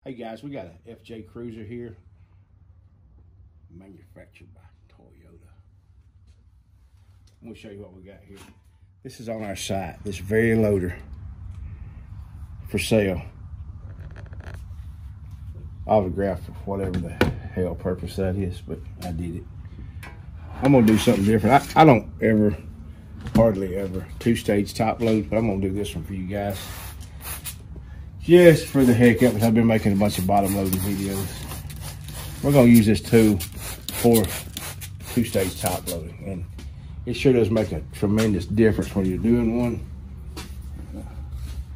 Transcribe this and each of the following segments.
Hey guys, we got an FJ Cruiser here, manufactured by Toyota. I'm gonna show you what we got here. This is on our site, this very loader for sale. Autographed for whatever the hell purpose that is, but I did it. I'm gonna do something different. I don't ever, hardly ever, two-stage top load, but I'm gonna do this one for you guys. Just for the heck of it, I've been making a bunch of bottom loading videos. We're gonna use this tool for two-stage top loading, and it sure does make a tremendous difference when you're doing one.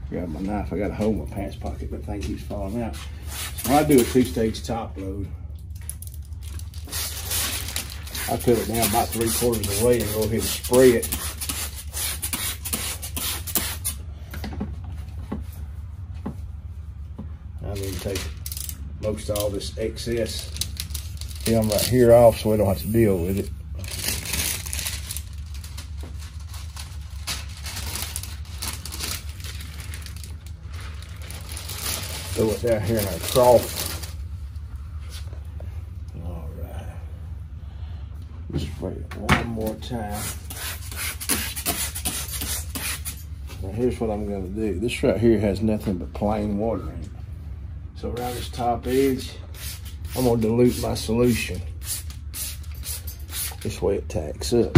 Got my knife, I got a hole in my pants pocket, but thing keeps falling out. So when I do a two-stage top load, I cut it down about 3/4 of the way and go ahead and spray it. I need to take most of all this excess film right here off so we don't have to deal with it. Throw it down here in our trough. All right. Just spray it one more time. Now here's what I'm going to do. This right here has nothing but plain water in it. So around this top edge, I'm going to dilute my solution. This way it tacks up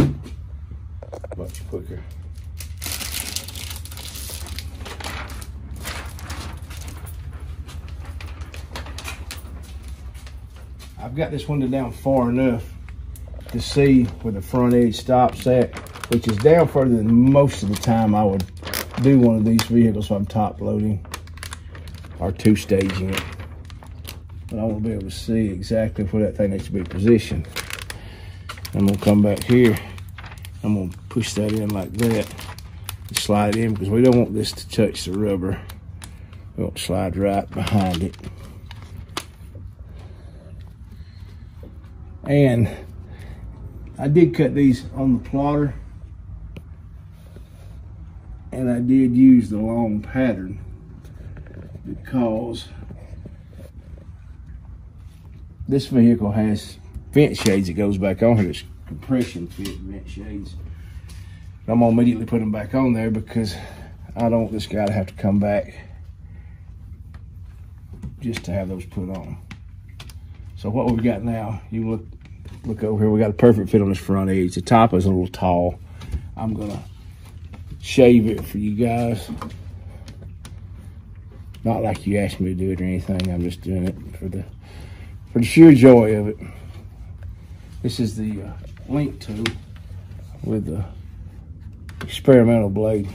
much quicker. I've got this window down far enough to see where the front edge stops at, which is down further than most of the time I would do one of these vehicles if I'm top loading or two-staging it. But I want to be able to see exactly where that thing needs to be positioned. I'm going to come back here. I'm going to push that in like that and slide it in, because we don't want this to touch the rubber. We want to slide right behind it. And I did cut these on the plotter, and I did use the long pattern because this vehicle has vent shades that goes back on here. It's compression fit vent shades. I'm gonna immediately put them back on there because I don't want this guy to have to come back just to have those put on. So what we've got now, you look over here, we got a perfect fit on this front edge. The top is a little tall. I'm gonna shave it for you guys. Not like you asked me to do it or anything. I'm just doing it for the sheer joy of it. This is the link tool with the experimental blade.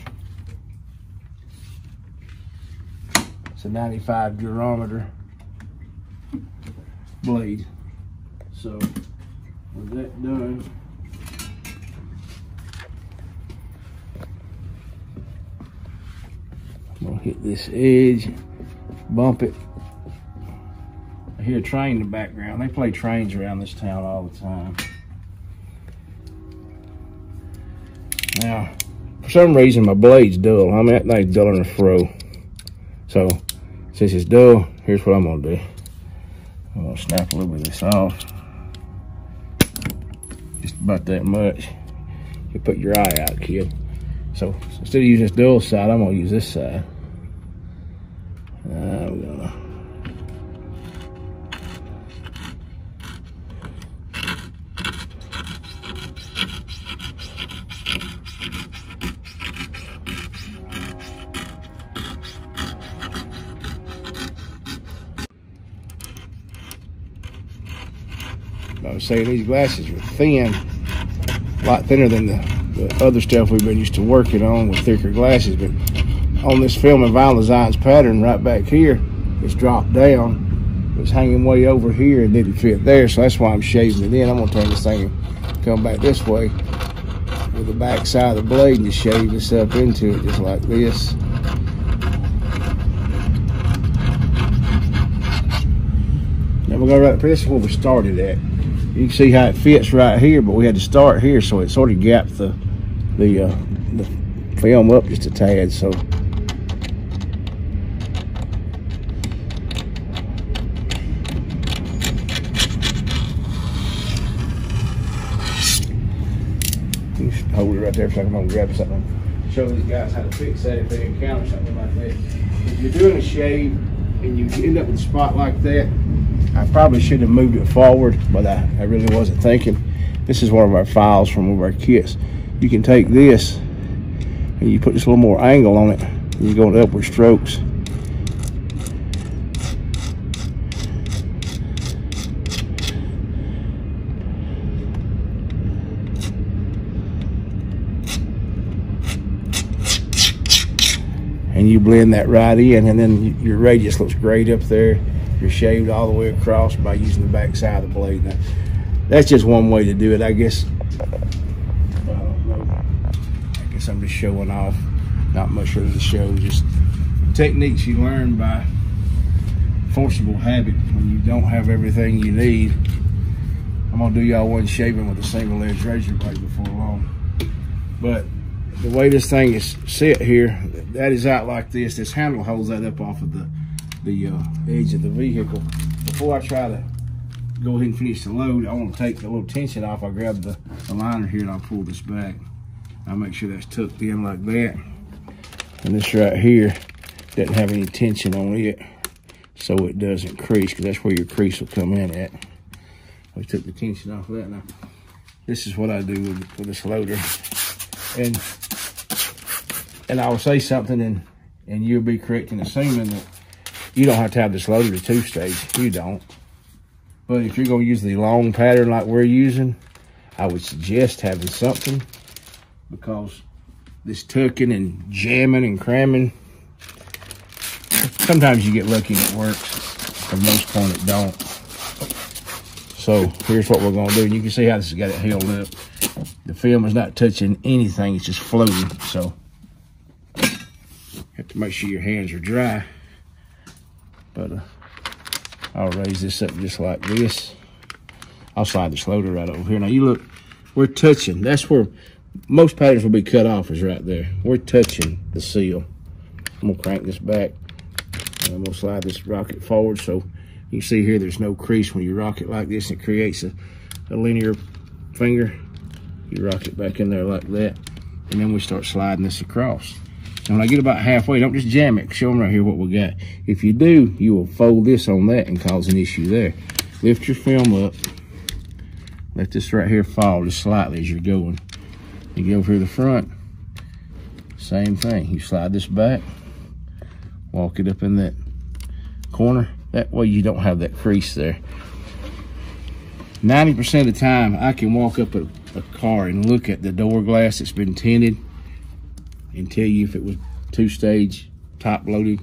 It's a 95 durometer blade. So with that done, I'm gonna hit this edge, bump it. I hear a train in the background. They play trains around this town all the time. Now, for some reason, my blade's dull. I mean, that thing's duller than a fro. So, since it's dull, here's what I'm gonna do. I'm gonna snap a little bit of this off. Just about that much. You put your eye out, kid. So, instead of using this dull side, I'm gonna use this side. I'm gonna I was saying these glasses are thin, a lot thinner than the other stuff we've been used to working on with thicker glasses. But on this film and vinyl designs pattern right back here, it's dropped down. It's hanging way over here and didn't fit there, so that's why I'm shaving it in. I'm gonna turn this thing and come back this way with the back side of the blade and just shave this up into it just like this. Now we're gonna this is where we started at. You can see how it fits right here, but we had to start here, so it sort of gapped the film up just a tad. So hold it right there so I'm gonna grab something. Show these guys how to fix that if they encounter something like that. If you're doing a shave and you end up with a spot like that, I probably should have moved it forward, but I really wasn't thinking. This is one of our files from one of our kits. You can take this and you put this a little more angle on it and you go in upward strokes. And you blend that right in, and then your radius looks great up there. You're shaved all the way across by using the back side of the blade. Now, that's just one way to do it, I guess. I don't know. I guess I'm just showing off. Not much of the show, just techniques you learn by forcible habit when you don't have everything you need. I'm gonna do y'all one shaving with a single edge razor blade before long. But the way this thing is set here, that is out like this. This handle holds that up off of the edge of the vehicle. Before I try to go ahead and finish the load, I want to take the little tension off. I grab the liner here and I'll pull this back. I'll make sure that's tucked in like that. And this right here doesn't have any tension on it, so it doesn't crease, because that's where your crease will come in at. We took the tension off of that. Now, this is what I do with this loader. And I will say something, and you'll be correct in assuming that you don't have to have this loader to two-stage. You don't. But if you're going to use the long pattern like we're using, I would suggest having something, because this tucking and jamming and cramming, sometimes you get lucky and it works. For the most part, it don't. So here's what we're going to do. And you can see how this has got it held up. The film is not touching anything. It's just floating. So you have to make sure your hands are dry. But I'll raise this up just like this. I'll slide this loader right over here. Now you look, we're touching. That's where most patterns will be cut off, is right there. We're touching the seal. I'm gonna crank this back. And I'm gonna slide this rocket forward, so you can see here there's no crease when you rock it like this. It creates a linear finger. You rock it back in there like that, and then we start sliding this across. And when I get about halfway, don't just jam it. Show them right here what we got. If you do, you will fold this on that and cause an issue there. Lift your film up. Let this right here fall just slightly as you're going. You go over here to the front, same thing. You slide this back, walk it up in that corner. That way you don't have that crease there. 90% of the time, I can walk up a car and look at the door glass that's been tinted and tell you if it was two-stage top loaded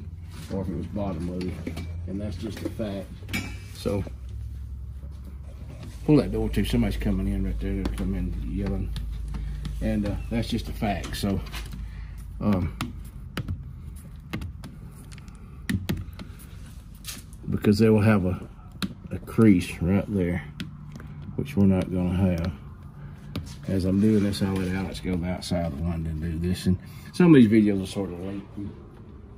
or if it was bottom loaded. And that's just a fact. So pull that door too. Somebody's coming in right there. They'll come in yelling. And that's just a fact. So because they will have a crease right there, which we're not going to have. As I'm doing this, I'll let Alex go outside the window and do this. And some of these videos are sort of lengthy.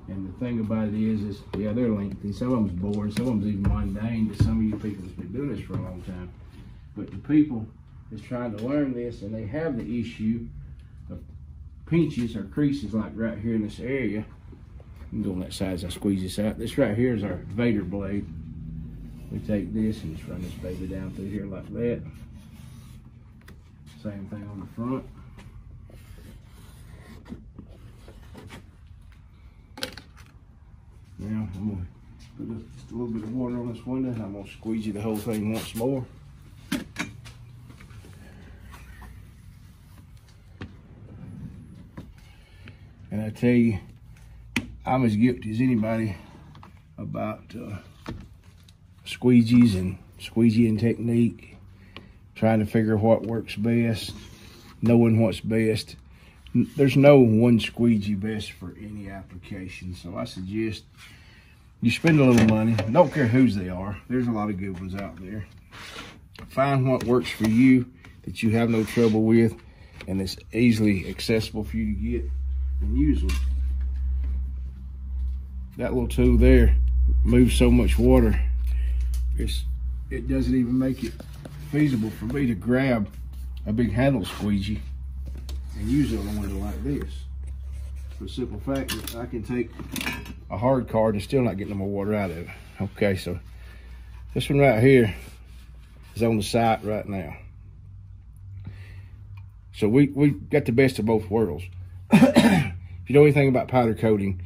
And the thing about it is yeah, they're lengthy. Some of them's boring. Some of them's even mundane to some of you people that's been doing this for a long time. But the people that's trying to learn this, and they have the issue of pinches or creases like right here in this area. You can go on that side as I squeeze this out. This right here is our Vader blade. We take this and just run this baby down through here like that. Same thing on the front. Now I'm going to put just a little bit of water on this window, and I'm going to squeegee the whole thing once more. And I tell you, I'm as guilty as anybody about squeegees and squeegeeing technique, trying to figure what works best, knowing what's best. There's no one squeegee best for any application. So I suggest you spend a little money. Don't care whose they are. There's a lot of good ones out there. Find what works for you that you have no trouble with and it's easily accessible for you to get and use them. That little tool there moves so much water, it doesn't even make it feasible for me to grab a big handle squeegee and use it on a window like this. For the simple fact that I can take a hard card and still not get no more water out of it. Okay, so this one right here is on the site right now. So we got the best of both worlds. If you know anything about powder coating,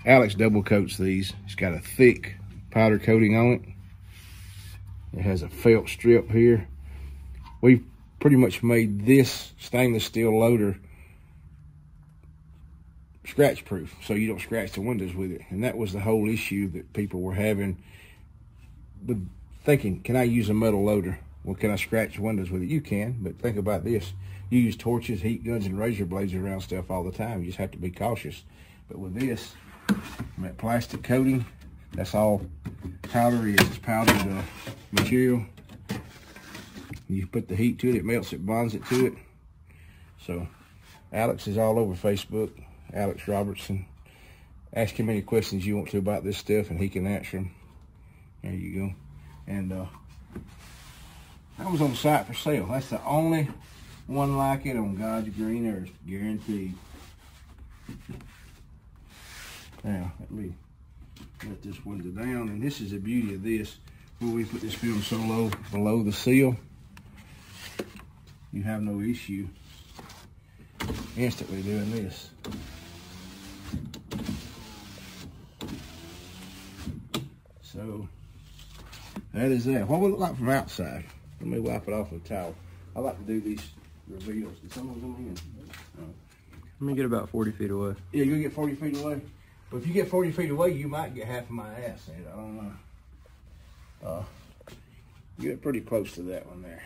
Alex double coats these. It's got a thick powder coating on it. It has a felt strip here. We've pretty much made this stainless steel loader scratch proof, so you don't scratch the windows with it. And that was the whole issue that people were having with thinking, can I use a metal loader? Well, can I scratch windows with it? You can, but think about this. You use torches, heat guns, and razor blades around stuff all the time. You just have to be cautious. But with this, that plastic coating, that's all powder is. It's powdered material. You put the heat to it, it melts it, bonds it to it. So Alex is all over Facebook, Alex Robertson. Ask him any questions you want to about this stuff and he can answer them. There you go. And that was on the site for sale. That's the only one like it on God's green earth, guaranteed. Now, let me let this window down. And this is the beauty of this. Where we put this film so low below the seal, you have no issue instantly doing this. So that is that. What would it look like from outside? Let me wipe it off with a towel. I like to do these reveals. Did someone come in? Let me get about 40 feet away. Yeah, you'll get 40 feet away. But if you get 40 feet away, you might get half of my ass in it. I don't know. You get pretty close to that one there.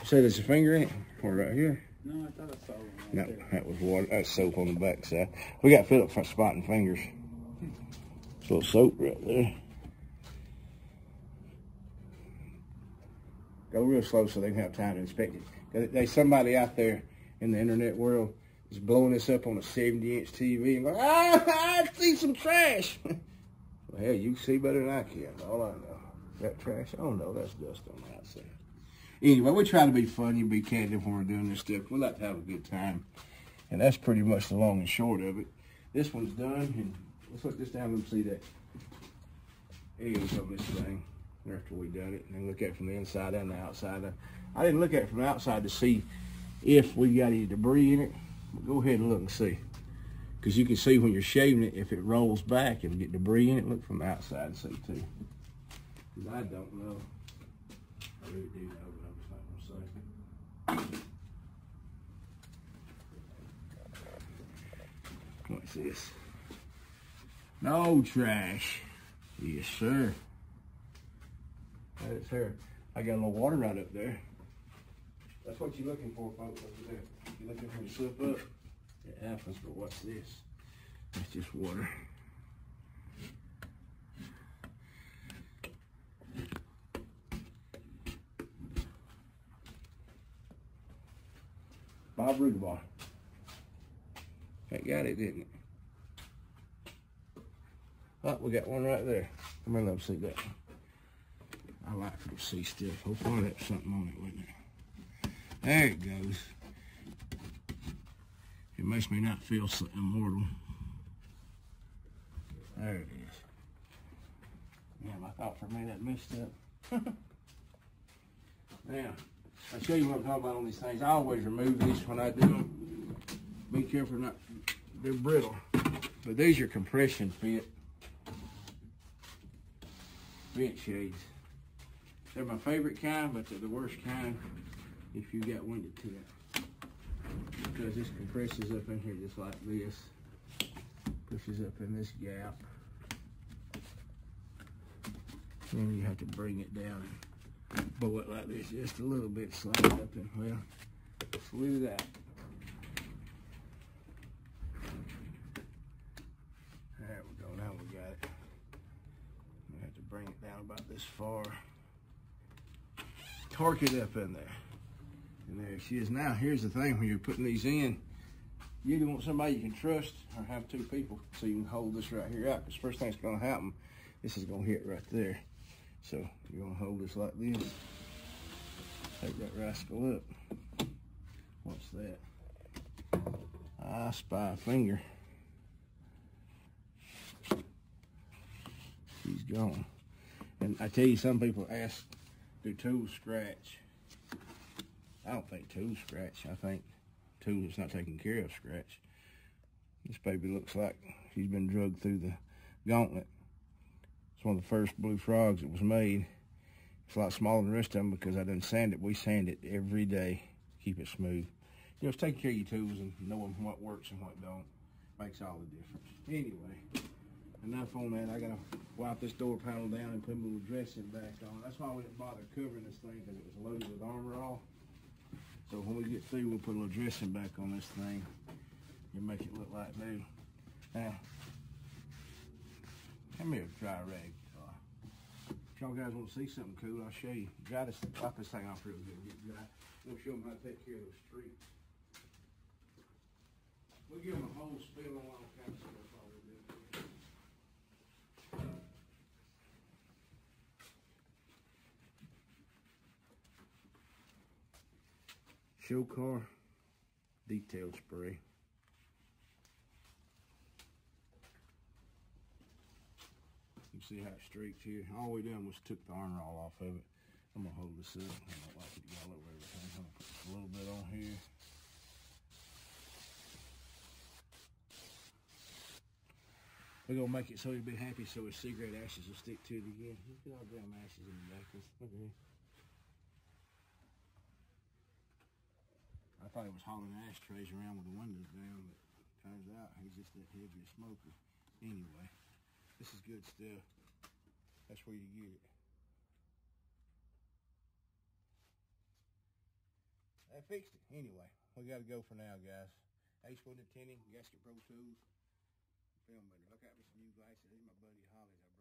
You say there's a finger in it? Or right here? No, I thought I saw one. No, that was water. That's soap on the back side. We got Philip for spotting fingers. It's a little soap right there. Go real slow so they can have time to inspect it. There's somebody out there in the internet world is blowing this up on a 70-inch TV and going, I see some trash. Well, hell, you can see better than I can. All I know. That trash? Oh no, that's dust on the outside. Anyway, we try to be funny and be candid when we're doing this stuff. We like to have a good time. And that's pretty much the long and short of it. This one's done, and let's look this down and see that eggs on this thing after we done it. And then look at it from the inside and the outside. I didn't look at it from the outside to see if we got any debris in it. But go ahead and look and see. Because you can see when you're shaving it, if it rolls back and get debris in it, look from the outside and see too. Because I don't know. I really do know, but I'm just not going to say. What's this? No trash. Yes, sir. That is her. I got a little water right up there. That's what you're looking for, folks, over there. You're looking for to slip up. It happens, but what's this? That's just water. Bob Rugabar. That got it, didn't it? Oh, we got one right there. Come here, let me see that. I like to see stuff. Hopefully that's something on it, wouldn't it? There it goes. It makes me not feel so immortal. There it is. Damn, I thought for a minute that messed up. Now, I'll show you what I'm talking about on these things. I always remove these when I do them. Be careful not, they're brittle. But these are compression fit vent shades. They're my favorite kind, but they're the worst kind if you got winded to it. Because this compresses up in here just like this. Pushes up in this gap. Then you have to bring it down and blow it like this just a little bit, slide it up in. Well, just leave that. There we go, now we got it. We have to bring it down about this far. Torque it up in there. And there she is. Now, here's the thing, when you're putting these in, you either want somebody you can trust or have two people so you can hold this right here out. Because first thing that's going to happen, this is going to hit right there. So you're going to hold this like this. Take that rascal up. What's that? I spy a finger. She's gone. And I tell you, some people ask, do tools scratch? I don't think tools scratch. I think tools that's not taken care of scratch. This baby looks like she's been drugged through the gauntlet. It's one of the first blue frogs that was made. It's a lot smaller than the rest of them because I done sand it. We sand it every day, keep it smooth. You know, it's taking care of your tools and knowing what works and what don't makes all the difference. Anyway, enough on that. I gotta wipe this door panel down and put a little dressing back on. That's why we didn't bother covering this thing, because it was loaded with armor all. So when we get through, we'll put a little dressing back on this thing and make it look like new. Now, hand me a dry rag. If y'all guys want to see something cool, I'll show you. Wipe this thing off real good. Get dry. We'll show them how to take care of those streaks. We'll give them a whole spill on all kinds of stuff already. Show car detail spray. You can see how it streaks here. All we done was took the armor all off of it. I'm gonna hold this up. I don't like it to get all over everything. I'm gonna put a little bit on here. We're gonna make it so he'll be happy so his cigarette ashes will stick to it again. Look at all the damn ashes in the back. Look at here. I thought he was hauling ashtrays around with the windows down, but turns out he's just that heavy a smoker. Anyway, this is good stuff. That's where you get it. I fixed it. Anyway, we gotta go for now, guys. Ace Wood Tinting, Gasket Pro Tools. Film better. Look at me some new glasses. These are my buddy Holly's.